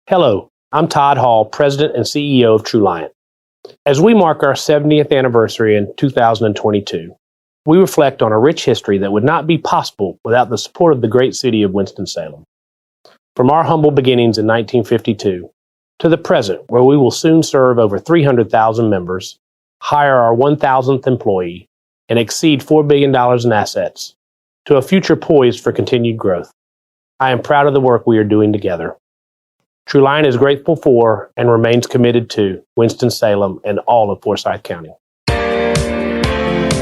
Hello, I'm Todd Hall, President and CEO of True Lion. As we mark our 70th anniversary in 2022, we reflect on a rich history that would not be possible without the support of the great city of Winston-Salem. From our humble beginnings in 1952 to the present, where we will soon serve over 300,000 members, hire our 1,000th employee, and exceed $4 billion in assets, to a future poised for continued growth. I am proud of the work we are doing together. True Lion is grateful for and remains committed to Winston-Salem and all of Forsyth County.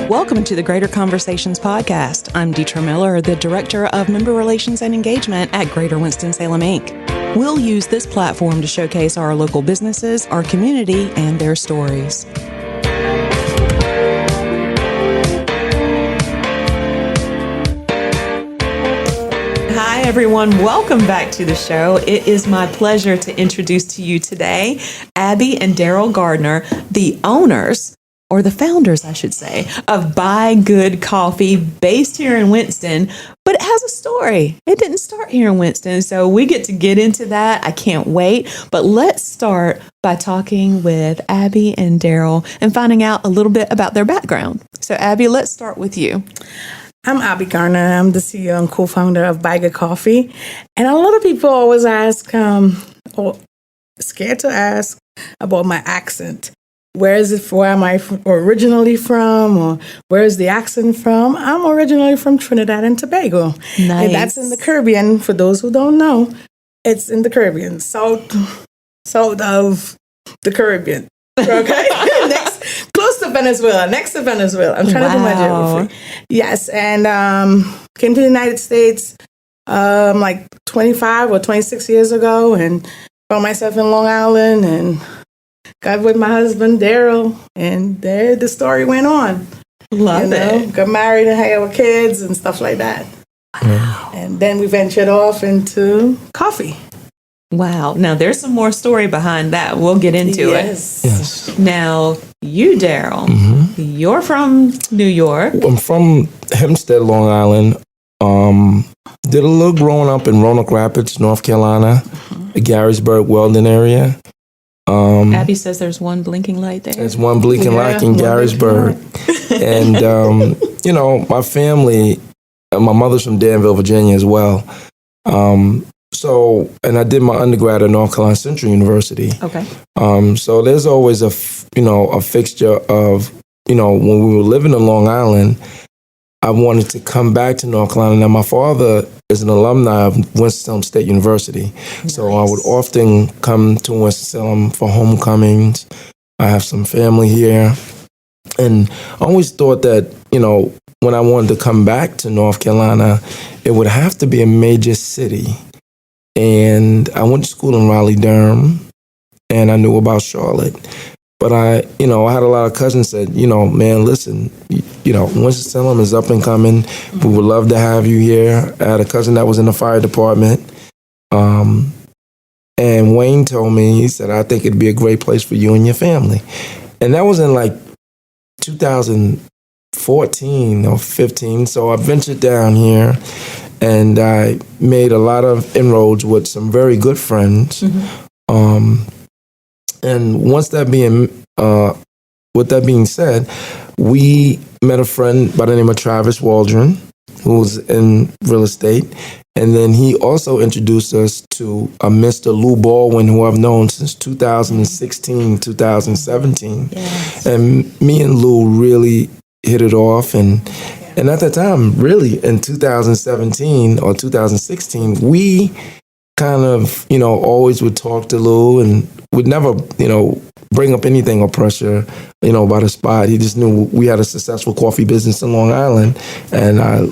Welcome to the Greater Conversations podcast. I'm Deetra Miller, the Director of Member Relations and Engagement at Greater Winston-Salem, Inc. We'll use this platform to showcase our local businesses, our community, and their stories. Hi, everyone. Welcome back to the show. It is my pleasure to introduce to you today Abbey and Darrell Garner, the owners, or the founders, I should say, of ByGood Coffee, based here in Winston, but it has a story. It didn't start here in Winston, so we get into that. I can't wait. But let's start by talking with Abbey and Darrell and finding out a little bit about their background. So, Abbey, let's start with you. I'm Abbey Garner. I'm the CEO and co-founder of ByGood Coffee. And a lot of people always ask, or scared to ask, about my accent. Where am I originally from? Or where is the accent from? I'm originally from Trinidad and Tobago. Nice. And that's in the Caribbean. For those who don't know, it's in the Caribbean, south of the Caribbean. Okay? Close to Venezuela, next to Venezuela. I'm trying to do my geography. Yes, and came to the United States like 25 or 26 years ago and found myself in Long Island and got with my husband, Darrell, and there the story went on. Love it. Got married and had our kids and stuff like that. Wow. And then we ventured off into coffee. Wow. Now, there's some more story behind that. We'll get into it. Yes. Now, you, Darrell, you're from New York. I'm from Hempstead, Long Island. Did a little growing up in Roanoke Rapids, North Carolina, the Garrisburg, Weldon area. Abbey says there's one blinking light there. There's one blinking light in Garrisburg. And, my family, my mother's from Danville, Virginia as well. And I did my undergrad at North Carolina Central University. Okay. So there's always a fixture of, when we were living in Long Island, I wanted to come back to North Carolina. Now, my father is an alumni of Winston-Salem State University. Nice. So I would often come to Winston-Salem for homecomings. I have some family here. And I always thought that, when I wanted to come back to North Carolina, it would have to be a major city. And I went to school in Raleigh-Durham, and I knew about Charlotte. But I had a lot of cousins that said, man, listen, Winston-Salem is up and coming. We would love to have you here. I had a cousin that was in the fire department. And Wayne told me, he said, I think it'd be a great place for you and your family. And that was in like 2014 or 15. So I ventured down here. And I made a lot of inroads with some very good friends. And with that being said, we met a friend by the name of Travis Waldron, who was in real estate. And then he also introduced us to a Mr. Lou Baldwin, who I've known since 2016, 2017. Yes. And me and Lou really hit it off. And at that time, really, in 2017 or 2016, we kind of, always would talk to Lou and would never, bring up anything or pressure, about a spot. He just knew we had a successful coffee business in Long Island. And I,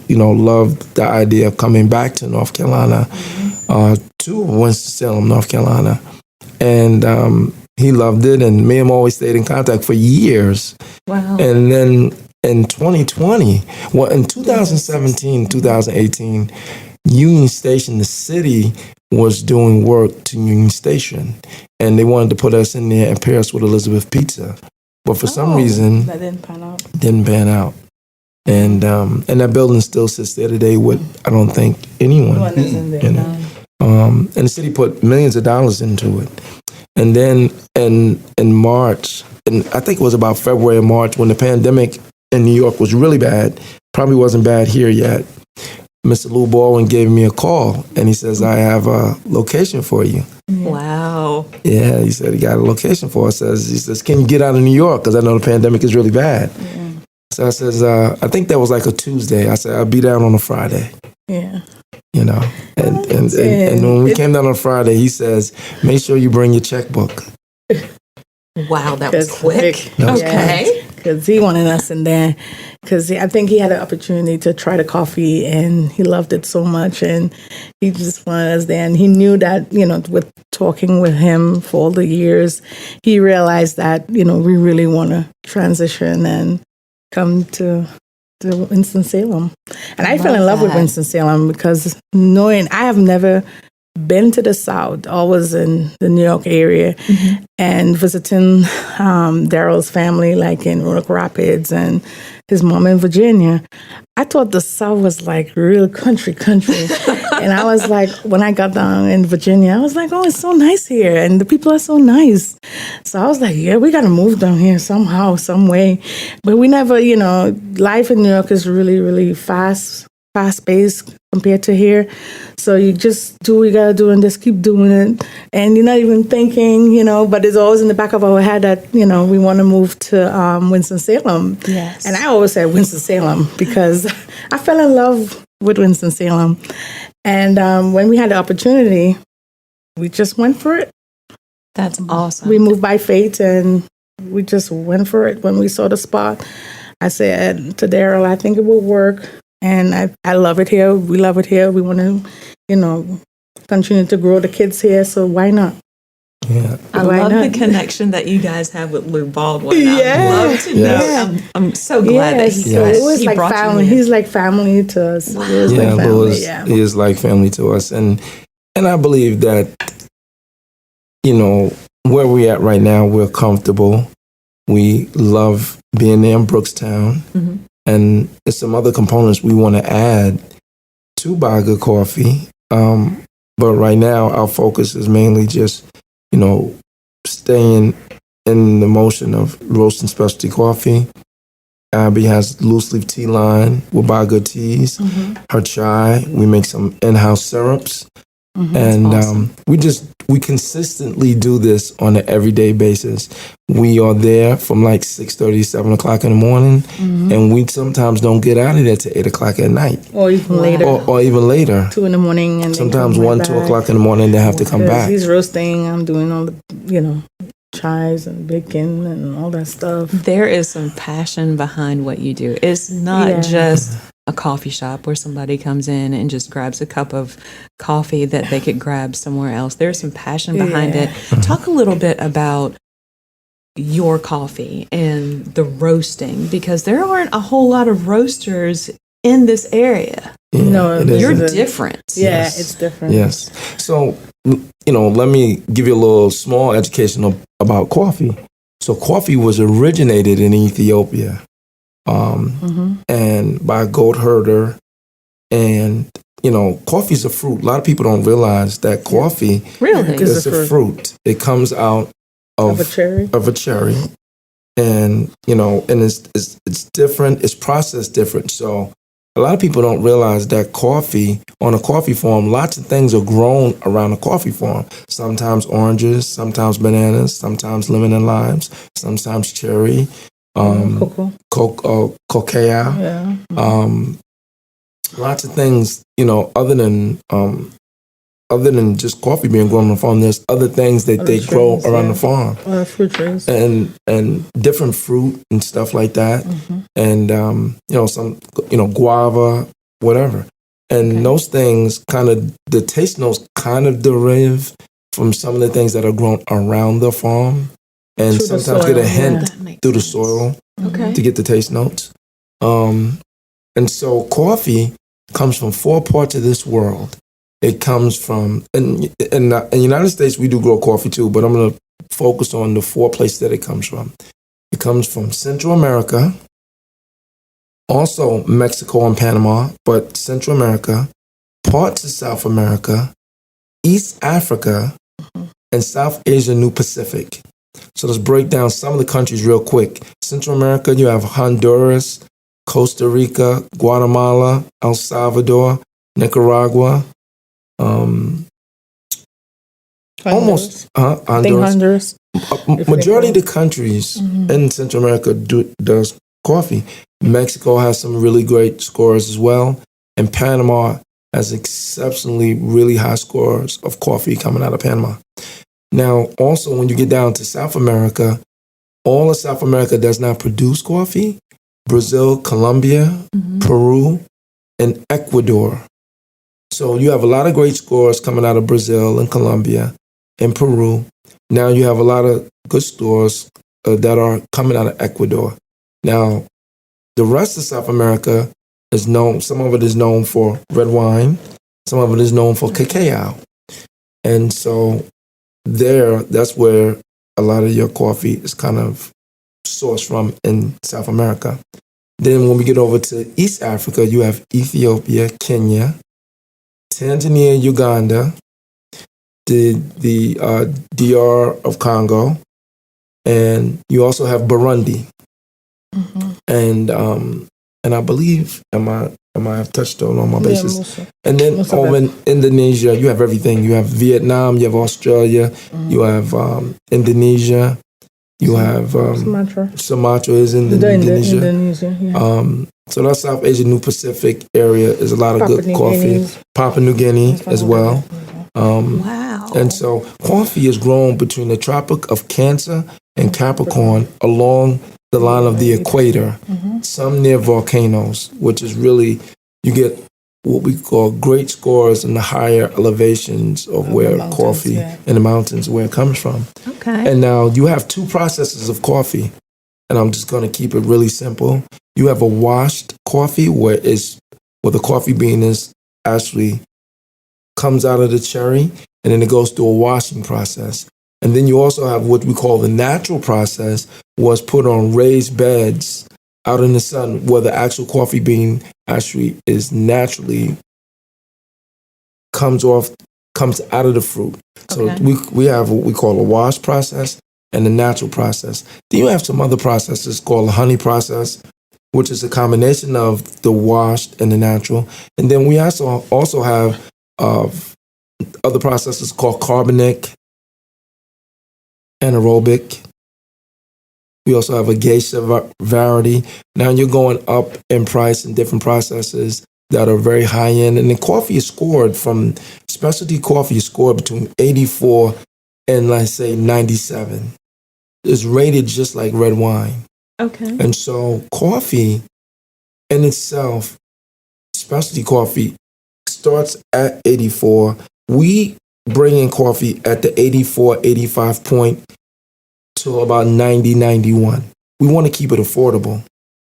loved the idea of coming back to North Carolina, to Winston-Salem, North Carolina. And he loved it. And me and him always stayed in contact for years. Wow. And then in 2020, in 2017, 2018, Union Station, the city, was doing work to Union Station. And they wanted to put us in there and pair us with Elizabeth Pizza. But for some reason, that didn't pan out. And that building still sits there today with, I don't think, anyone is in there. And the city put millions of dollars into it. And then in March, and I think it was about February or March, when the pandemic in New York was really bad, probably wasn't bad here yet, Mr. Lou Baldwin gave me a call, and he says, I have a location for you. Wow. Yeah, he said he got a location for us. He says, can you get out of New York? Because I know the pandemic is really bad. Yeah. So I says, I think that was like a Tuesday. I said, I'll be down on a Friday. Yeah. You know, and when we came down on Friday, he says, make sure you bring your checkbook. Wow, that was quick. Okay. Because he wanted us in there. Because I think he had an opportunity to try the coffee, and he loved it so much, and he just wanted us there. And he knew that, you know, with talking with him for all the years, he realized that, you know, we really want to transition and come to Winston-Salem. And I fell in love with Winston-Salem because I have never been to the South, always in the New York area, and visiting Darrell's family, like in Roanoke Rapids, and his mom in Virginia. I thought the South was like real country. And I was like, when I got down in Virginia, I was like, oh, it's so nice here. And the people are so nice. So I was like, yeah, we got to move down here somehow, some way. But we never, you know, life in New York is really, really fast-paced compared to here. So you just do what you got to do and just keep doing it. And you're not even thinking, you know, but it's always in the back of our head that, you know, we want to move to Winston-Salem. Yes. And I always say Winston-Salem because I fell in love with Winston-Salem. And when we had the opportunity, we just went for it. That's awesome. We moved by fate, and we just went for it. When we saw the spot, I said to Darrell, I think it will work. And I love it here. We love it here. We want to, you know, continue to grow the kids here. So why not? Yeah. I love the connection that you guys have with Lou Baldwin. I love to know. I'm so glad that he like brought family. you in. He's like family to us. Wow. Yeah, like Lou is like family to us. And I believe that, you know, where we're at right now, we're comfortable. We love being there in Brookstown. Mm-hmm. And there's some other components we want to add to ByGood Coffee. But right now, our focus is mainly just, you know, staying in the motion of roasting specialty coffee. Abby has loose leaf tea line with ByGood teas. Mm-hmm. Her chai, we make some in-house syrups. Mm-hmm. And awesome. We consistently do this on an everyday basis. We are there from like 6:30, 7 o'clock in the morning, mm-hmm. and we sometimes don't get out of there till 8 o'clock at night. Or even later. Or even later. 2 in the morning. And sometimes 1, 2 o'clock in the morning, they have to come back. He's roasting, I'm doing all the, you know, chais and baking and all that stuff. There is some passion behind what you do. It's not just a coffee shop where somebody comes in and just grabs a cup of coffee that they could grab somewhere else. There's some passion behind it. Talk a little bit about your coffee and the roasting, because there aren't a whole lot of roasters in this area. Yeah, no, you're different. Yeah, it's different. Yes. So, you know, let me give you a little small education about coffee. So coffee was originated in Ethiopia. And by a goat herder. And, you know, coffee is a fruit. A lot of people don't realize that coffee is a fruit. It comes out of a cherry. And, you know, and it's different. It's processed different. So a lot of people don't realize that coffee, on a coffee farm, lots of things are grown around a coffee farm. Sometimes oranges, sometimes bananas, sometimes lemon and limes, sometimes cherry. Cocoa. Yeah. Lots of things, you know, other than just coffee being grown on the farm, there's other things that they grow around the farm. Fruit trees. And different fruit and stuff like that. Mm-hmm. And, you know, some, you know, guava, whatever. And those things the taste notes kind of derive from some of the things that are grown around the farm. And through sometimes get a hint through the soil to get the taste notes. And so coffee comes from 4 parts of this world. It comes from, in the United States, we do grow coffee too, but I'm going to focus on the 4 places that it comes from. It comes from Central America, also Mexico and Panama, but Central America, parts of South America, East Africa, and South Asia, New Pacific. So let's break down some of the countries real quick. Central America, you have Honduras, Costa Rica, Guatemala, El Salvador, Nicaragua, Honduras. Majority of the countries in Central America does coffee. Mexico has some really great scores as well, and Panama has exceptionally really high scores of coffee coming out of Panama. Now, also when you get down to South America, all of South America does not produce coffee. Brazil, Colombia, Peru, and Ecuador. So you have a lot of great scores coming out of Brazil and Colombia and Peru. Now you have a lot of good stores that are coming out of Ecuador. Now, the rest of South America is known, some of it is known for red wine, some of it is known for cacao. And so that's where a lot of your coffee is kind of sourced from in South America. Then when we get over to East Africa, you have Ethiopia, Kenya, Tanzania, Uganda, the DR of Congo, and you also have Burundi. And I believe, am I have touched on all my bases? Yeah, and then over in Indonesia, you have everything. You have Vietnam, you have Australia, you have Indonesia, you have Sumatra is in Indonesia. Yeah. So that's South Asia, New Pacific area is a lot of good coffee. Papua New Guinea as well. Wow. And so coffee is grown between the Tropic of Cancer and Capricorn along the line of the equator, some near volcanoes, which is really, you get what we call great scores in the higher elevations of where coffee in the mountains, where it comes from. Okay. And now you have two processes of coffee, and I'm just going to keep it really simple. You have a washed coffee where the coffee bean is actually comes out of the cherry, and then it goes through a washing process. And then you also have what we call the natural process, was put on raised beds out in the sun where the actual coffee bean actually is naturally comes out of the fruit. So we have what we call a wash process and the natural process. Then you have some other processes called the honey process, which is a combination of the washed and the natural. And then we also have other processes called carbonic, anaerobic. We also have a geisha variety. Now you're going up in price in different processes that are very high end. And the coffee is scored from, specialty coffee is scored between 84 and let's say 97. It's rated just like red wine. Okay. And so coffee in itself, specialty coffee starts at 84. We bring in coffee at the 84, 85 point to about 90, 91. We want to keep it affordable.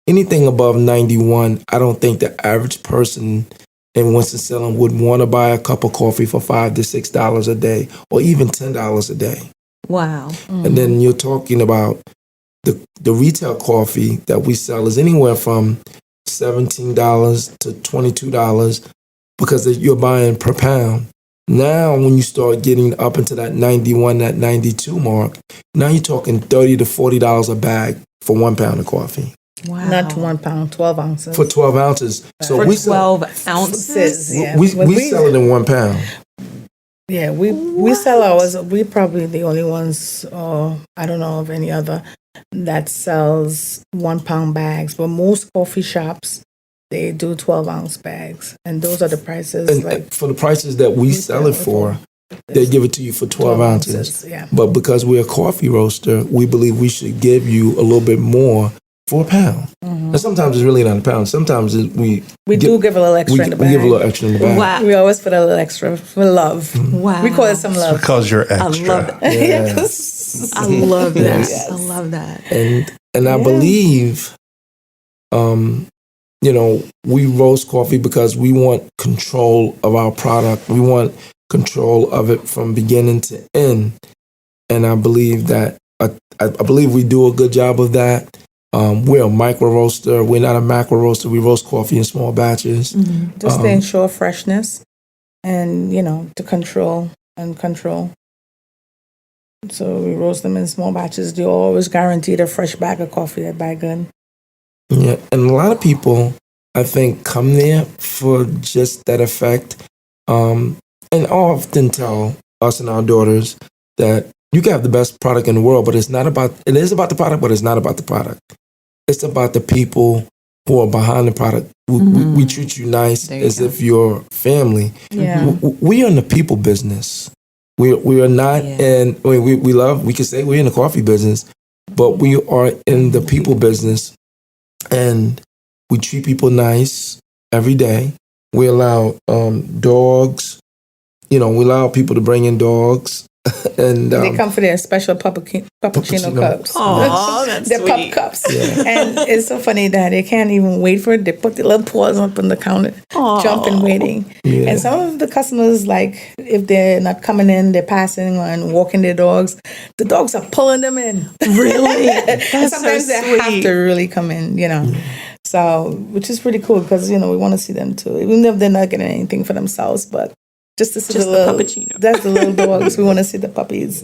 Anything above 91, I don't think the average person in Winston-Salem would want to buy a cup of coffee for $5 to $6 a day, or even $10 a day. Wow. And then you're talking about the retail coffee that we sell is anywhere from $17 to $22 because you're buying per pound. Now, when you start getting up into that 91, that 92 mark, now you're talking $30 to $40 a bag for 1 pound of coffee. Wow. Not 1 pound, 12 ounces. For 12 ounces. So for we 12 ounces? Yeah. We sell it in 1 pound. Yeah, we sell ours. We're probably the only ones, I don't know of any other, that sells 1 pound bags. But most coffee shops, they do 12 ounce bags. And those are the prices. And for the prices that we sell it for, they give it to you for 12 ounces. Yeah. But because we're a coffee roaster, we believe we should give you a little bit more for a pound. And sometimes it's really not a pound. Sometimes we do give a little extra in the bag. We give a little extra in the bag. Wow. We always put a little extra for love. Wow. We call it some love. Because you're extra. I love that. Yes. I love that. Yes. I love that. And I believe, we roast coffee because we want control of our product. We want control of it from beginning to end. And I believe that, I believe we do a good job of that. We're a micro roaster. We're not a macro roaster. We roast coffee in small batches. Just to ensure freshness. and, to control. So we roast them in small batches. You're always guaranteed a fresh bag of coffee at ByGood. Yeah, and a lot of people, I think, come there for just that effect. And I often tell us and our daughters that you can have the best product in the world, but it is about the product, but it's not about the product. It's about the people who are behind the product. We treat you nice as if you're family. Yeah. We are in the people business. We are not in, we can say we're in the coffee business, but we are in the people business, and we treat people nice every day. We allow dogs, we allow people to bring in dogs. And they come for their special cappuccino cups. Oh, that's their sweet. pup cups. Yeah. And it's so funny that they can't even wait for it. They put their little paws up on the counter, jumping, waiting. Yeah. And some of the customers, like, if they're not coming in, they're passing and walking their dogs. The dogs are pulling them in. Really? And sometimes they have to really come in, So, which is pretty cool because, we want to see them too, even if they're not getting anything for themselves, but just to see the little puppuccino. That's the little dogs. We want to see the puppies.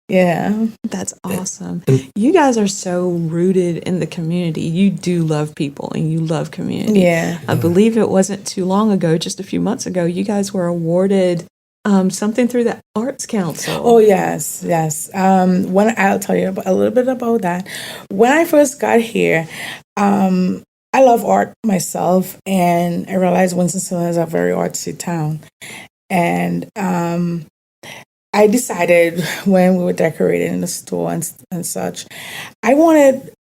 Yeah. That's awesome. You guys are so rooted in the community. You do love people and you love community. Yeah. I believe it wasn't too long ago, just a few months ago, you guys were awarded something through the Arts Council. Oh, yes. When I'll tell you a little bit about that. When I first got here, I love art myself, and I realized Winston-Salem is a very artsy town. And I decided when we were decorating in the store and such, I wanted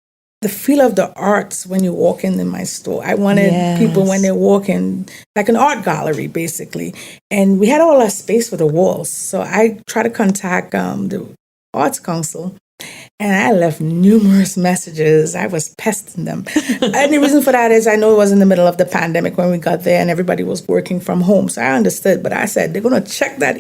the feel of the arts when you walk in my store. I wanted people when they walk in, like an art gallery, basically. And we had all our space for the walls. So I tried to contact the Arts Council. And I left numerous messages. I was pesting them. And the reason for that is I know it was in the middle of the pandemic when we got there and everybody was working from home. So I understood, but I said, they're going to check that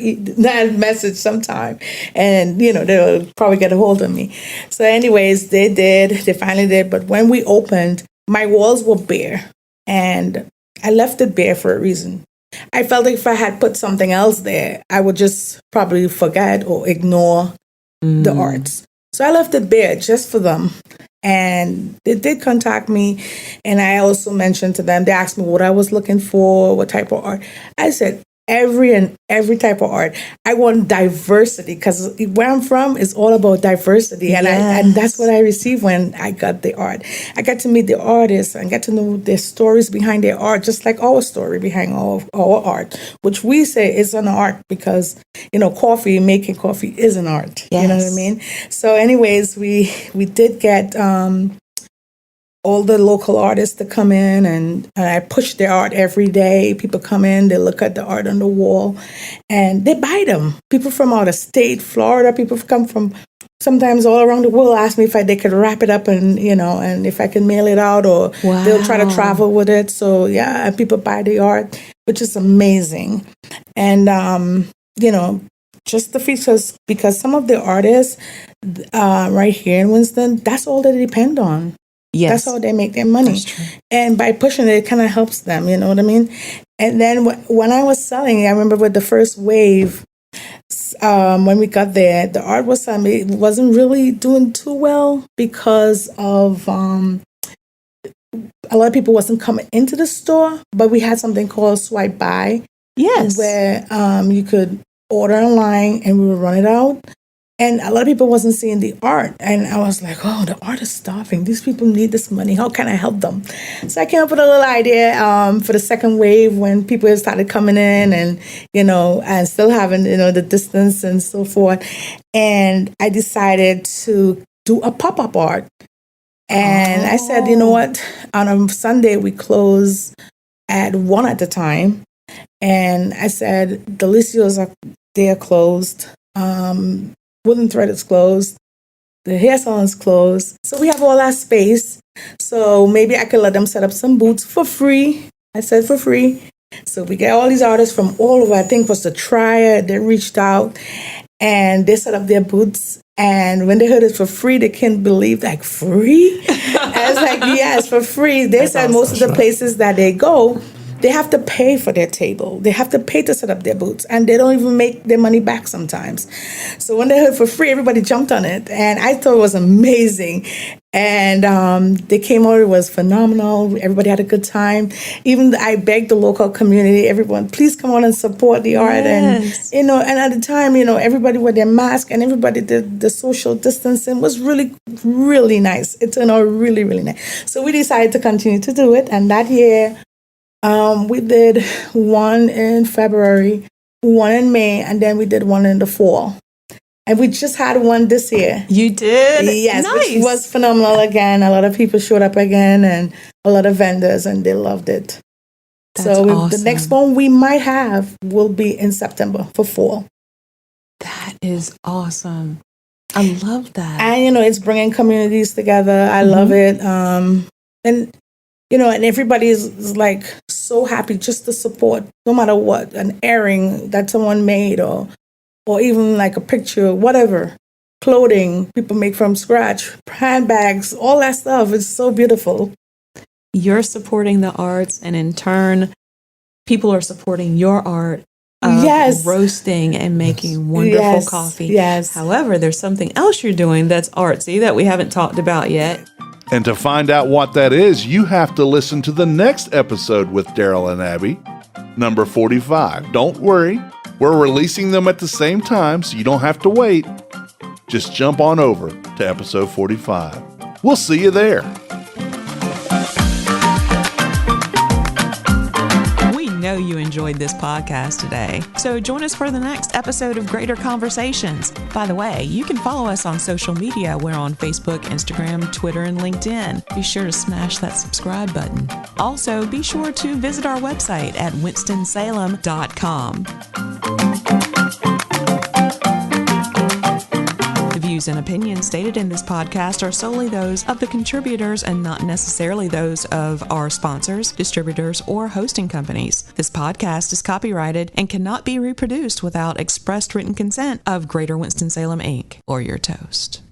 message sometime. And, they'll probably get a hold of me. So anyways, they did. They finally did. But when we opened, my walls were bare. And I left it bare for a reason. I felt like if I had put something else there, I would just probably forget or ignore the arts. So I left it bare just for them. And they did contact me. And I also mentioned to them, they asked me what I was looking for, what type of art. I said, every type of art. I want diversity because where I'm from is all about diversity. And and that's what I received when I got the art. I got to meet the artists and get to know their stories behind their art, just like our story behind our art, which we say is an art because, making coffee is an art. Yes. You know what I mean? So anyways, we did get all the local artists to come in, and I push their art every day. People come in, they look at the art on the wall, and they buy them. People from out of state, Florida, people come from sometimes all around the world ask me if they could wrap it up and, and if I can mail it out, or they'll try to travel with it. So, and people buy the art, which is amazing. And, just the features, because some of the artists right here in Winston, that's all they depend on. Yes. That's how they make their money. And by pushing it kind of helps them, you know what I mean? And then when I was selling, I remember with the first wave, when we got there, the art was it wasn't really doing too well because of a lot of people wasn't coming into the store, but we had something called Swipe Buy. Yes. Where you could order online and we would run it out. And a lot of people wasn't seeing the art. And I was like, the art is starving. These people need this money. How can I help them? So I came up with a little idea for the second wave when people started coming in and, and still having, the distance and so forth. And I decided to do a pop-up art. And I said, you know what? On a Sunday, we close at 1 at a time. And I said, Delicios they are closed. Wooden Thread is closed. The hair salon is closed. So we have all that space. So maybe I could let them set up some booths for free. I said for free. So we get all these artists from all over. I think it was the Triad. They reached out and they set up their booths. And when they heard it for free, they couldn't believe, like, free? I was like, yes, for free. They said most of the places that they go, they have to pay for their table. They have to pay to set up their booths, and they don't even make their money back sometimes. So when they heard for free, everybody jumped on it, and I thought it was amazing. And they came over, it was phenomenal. Everybody had a good time. Even I begged the local community, everyone, please come on and support the art. Yes. And, and at the time, everybody with their mask and everybody did the social distancing was really, really nice. It turned out really, really nice. So we decided to continue to do it. And that year, we did one in February, one in May, and then we did one in the fall. And we just had one this year. You did? Yes, Nice. which was phenomenal again. A lot of people showed up again, and a lot of vendors, and they loved it. That's so awesome. the next one we might have will be in September for fall. That is awesome. I love that. And, it's bringing communities together. I love it. And everybody is like so happy just to support, no matter what, an earring that someone made or even like a picture, whatever, clothing people make from scratch, handbags, all that stuff. It's so beautiful. You're supporting the arts, and in turn, people are supporting your art of roasting and making wonderful coffee. Yes. However, there's something else you're doing that's artsy that we haven't talked about yet. And to find out what that is, you have to listen to the next episode with Darrell and Abby, number 45. Don't worry. We're releasing them at the same time, so you don't have to wait. Just jump on over to episode 45. We'll see you there. We know you enjoyed this podcast today, so join us for the next episode of Greater Conversations. By the way, you can follow us on social media. We're on Facebook, Instagram, Twitter, and LinkedIn. Be sure to smash that subscribe button. Also, be sure to visit our website at winstonsalem.com. The views and opinions stated in this podcast are solely those of the contributors and not necessarily those of our sponsors, distributors, or hosting companies. This podcast is copyrighted and cannot be reproduced without expressed written consent of Greater Winston-Salem, Inc. or your toast.